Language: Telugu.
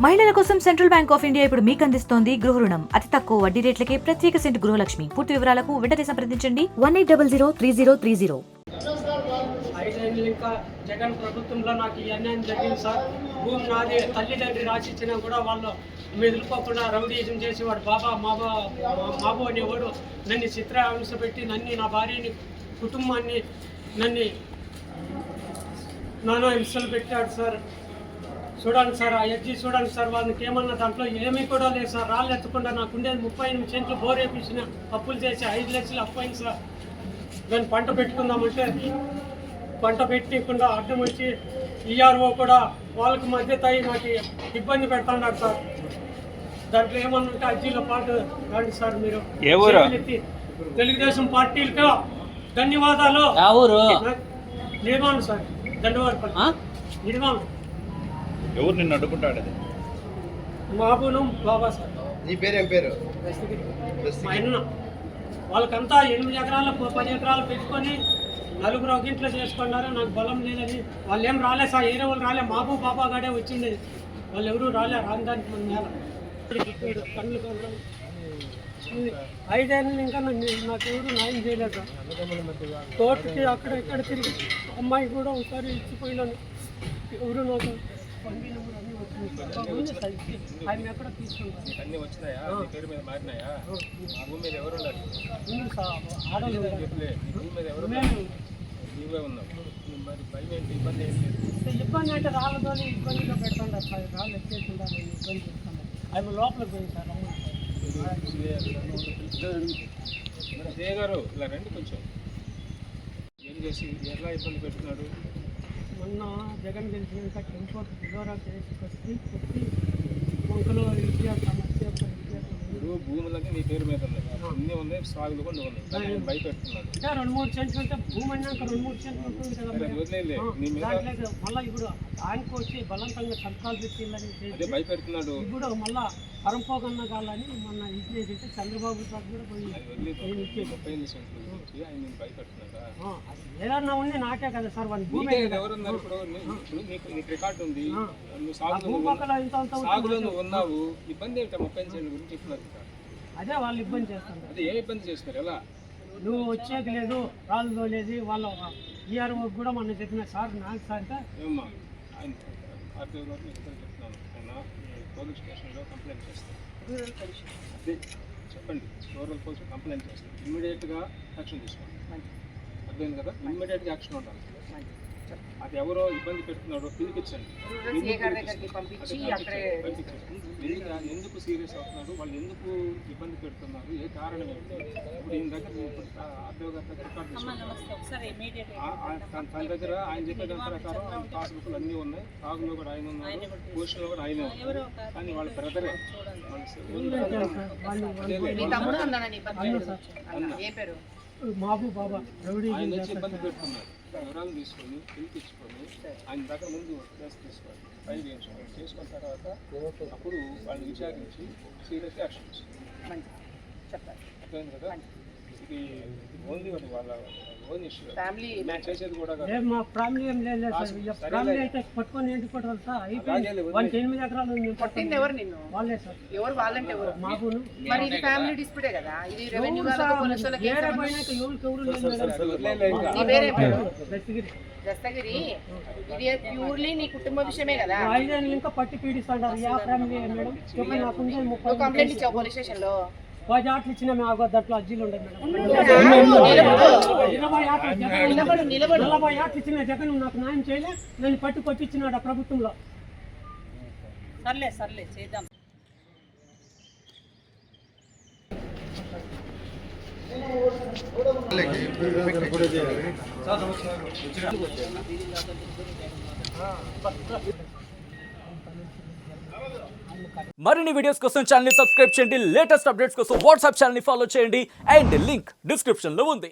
మహిళల కోసం సెంట్రల్ బ్యాంక్ ఆఫ్ ఇండియా ఇప్పుడు మీకు అందిస్తోంది గృహ రుణం. అతి తక్కువ వడ్డీ రేట్లకే ప్రత్యేక సెంటు గృహలక్ష్మి. పూర్తి వివరాలకు వెంటనే సంప్రదించండి 18003030. ఇంకా జగన్ ప్రభుత్వంలో నాకు ఈ అన్యాయం జరిగింది సార్. భూమి నాది, తల్లిదండ్రి రాసిచ్చినా కూడా వాళ్ళు మెదులుకోకుండా రౌడీజం చేసి వాడు బాబు అనేవాడు నన్ను చిత్రహింస పెట్టి నా భార్యని కుటుంబాన్ని నానా హింసలు పెట్టాడు సార్. చూడండి సార్, ఆ ఎడ్జి చూడండి సార్, వాళ్ళకి ఏమన్నా దాంట్లో ఏమీ కూడా లేదు సార్. రాళ్ళు ఎత్తకుండా నాకుండేది 38 సెంట్లు బోర్ వేపించిన అప్పులు చేసి 5 లక్షలు అప్పు అయింది సార్. దాన్ని పంట పెట్టుకుందామంటే పంట పెట్టకుండా అడ్డం వచ్చి ఈఆర్ఓ కూడా వాళ్ళకి మధ్య తాయి నాకు ఇబ్బంది పెడుతున్నాడు సార్. దాంట్లో ఏమన్నా ఉంటే అర్జీలో పాటు రండి సార్. మీరు తెలుగుదేశం పార్టీలకు ధన్యవాదాలు. నిర్మాణం సార్, దండవారిపల్లి నిర్మాణం. ఎవరు నిన్ను అడ్డుకుంటాడు? బాబును బాబా సార్. నీ పేరేం పేరు? మా అన్న వాళ్ళకంతా 8 ఎకరాలు 10 ఎకరాలు పెట్టుకొని నలుగురు ఒక ఇంట్లో చేసుకున్నారు. నాకు బలం లేదని వాళ్ళు ఏం రాలే సార్. ఏరే వాళ్ళు రాలే, బాబా గాడే వచ్చింది. వాళ్ళు ఎవరు రాలే. రాందానికి మన నేల కళ్ళు 5 ఏళ్ళు ఇంకా నాకు ఎవరు న్యాయం చేయలేదు సార్. కోర్టుకి అక్కడ ఇక్కడ తిరిగి అమ్మాయి కూడా ఒకసారి ఇచ్చిపోయినాను. ఎవరు నాకు ఆయన ఎక్కడ తీసుకుంటారు. ఇబ్బంది అంటే రాళ్ళతోనే ఇబ్బందిగా పెడుతుంటారు సార్. రాళ్ళు ఎక్కేస్తుంటారు, ఇబ్బంది చేస్తుంటారు. ఆయన లోపలికి పోయింది సార్. జయ గారు ఇలా రండి కొంచెం. ఏం చేసి ఎలా ఇబ్బంది పెడుతున్నాడు? మొన్న జగన్ గెలిచినాక టెంపో దిగోరా చేసి కొట్టి మొక్కలు సమస్య భూములన్నీ నీ పేరు మీద ఉన్నాయి, అన్నీ ఉన్నాయి, సాగులు కూడా ఉన్నాయి. భయపెడుతున్నాడు. 2-3 సెంట్లు ఉంటే భూమి అయినాక 2-3 సెంట్లు ఉంటుంది కదా. మళ్ళీ ఇప్పుడు ఆయనకు వచ్చి బలవంతంగా సంతకాలు పెట్టిందని అదే భయపెడుతున్నాడు. ఇప్పుడు మళ్ళీ పరంపోగన్న కాలని మొన్న ఇచ్చేసి చంద్రబాబు సార్ కూడా పోయి 35 సెంట్లు ఆయన భయపెడుతున్నాడా? ఏదన్నా ఉంది నాకే కదా సార్. వాళ్ళ భూమి ఎవరున్నారు? ఇప్పుడు నీకు రికార్డు ఉంది, నువ్వు సాగులో ఉన్నావు. ఇబ్బంది ఏంటో 35 సెంట్ల గురించి చెప్తున్నారు. అదే వాళ్ళు ఇబ్బంది చేస్తారు. అదే ఏ ఇబ్బంది చేస్తారు? ఎలా నువ్వు వచ్చేది లేదు, రాళ్ళు తోలేదు. వాళ్ళ ఈఆర్ఓ కూడా మొన్న చెప్పిన సార్ నాకు సార్ అంటే ఏమ్మా ఆయన ఆర్టీఓ గారు చెప్తున్నాను. ఆయన పోలీస్ స్టేషన్లో కంప్లైంట్ చేస్తాను. అదే చెప్పండి, రూరల్ పోలీస్ కంప్లైంట్ చేస్తాను. ఇమ్మీడియట్గా యాక్షన్ తీసుకోండి. అర్థమైంది కదా? ఇమ్మీడియట్గా యాక్షన్ ఉండాలి. అది ఎవరో ఇబ్బంది పెడుతున్నాడో పిలిపించండి. ఎందుకు సీరియస్ అవుతున్నాడు, వాళ్ళు ఎందుకు ఇబ్బంది పెడుతున్నారు, ఏ కారణం ఏంటి? ఇప్పుడు ఈయన దగ్గర ఆర్టీఓ గారి దగ్గర రికార్డు తన దగ్గర ఆయన చెప్పే దాని ప్రకారం ఆయన పాస్బుక్లు అన్నీ ఉన్నాయి. సాగులో కూడా ఆయన ఉన్నారు, పోషన్లో కూడా ఆయన ఉన్నారు. కానీ వాళ్ళ బ్రదరే ఆయన వచ్చి ఇబ్బంది పెడుతున్నారు. వివరాలు తీసుకొని పిలిపించుకొని ఆయన దగ్గర ముందు కేసు తీసుకోవాలి, ఫైల్ చేయించుకోవాలి. చేసుకున్న తర్వాత అప్పుడు వాళ్ళని విచారించి సీరియస్ యాక్షన్ తీసుకోవాలి. అర్థమైంది కదా? ఇది ఓన్లీ వాళ్ళ ఓన్ ఇష్యూ. చేసేది కూడా మా ఫ్యామిలీ ఏం లేదు సార్. ఫ్యామిలీ అయితే పట్టుకొని ఏంటి కొట్టాలి సార్. వాళ్ళకి 8 ఎకరాలు పట్టింది ఎవరు నిన్ను? వాళ్ళే సార్. ఎవరు వాళ్ళంటే ఎవరు? మాకును మరి ఇది ఫ్యామిలీ డిస్ప్యూటే కదా. ఇది రెవెన్యూ వాళ్ళకి పోలీసులకి వేరే పోయినాక ఎవరికి ఎవరు లేదు. నీ పేరే పేరు దస్తగిరి. దస్తగిరి. ఇది ప్యూర్లీ నీ కుటుంబ విషయమే కదా. 5 ఏళ్ళు ఇంకా పట్టి పీడిస్తాంటారు. యా ఫ్యామిలీ మేడం చెప్పి నాకు నువ్వు కంప్లైంట్ ఇచ్చావు పోలీస్ స్టేషన్ లో? 10 ఆటలు ఇచ్చిన మేము దాంట్లో అర్జీలు ఉండే మేడం. 40 ఆటలు ఇచ్చిన జగన్ నాకు న్యాయం చేయలే. నేను పట్టు కొట్టించినాడు ఆ ప్రభుత్వంలో. సర్లే చేద్దాం. మరిన్ని వీడియోస్ కోసం ఛానల్ ని సబ్స్క్రైబ్ చేయండి. లేటెస్ట్ అప్డేట్స్ కోసం వాట్సాప్ ఛానల్ ని ఫాలో చేయండి. అండ్ లింక్ డిస్క్రిప్షన్ లో ఉంది.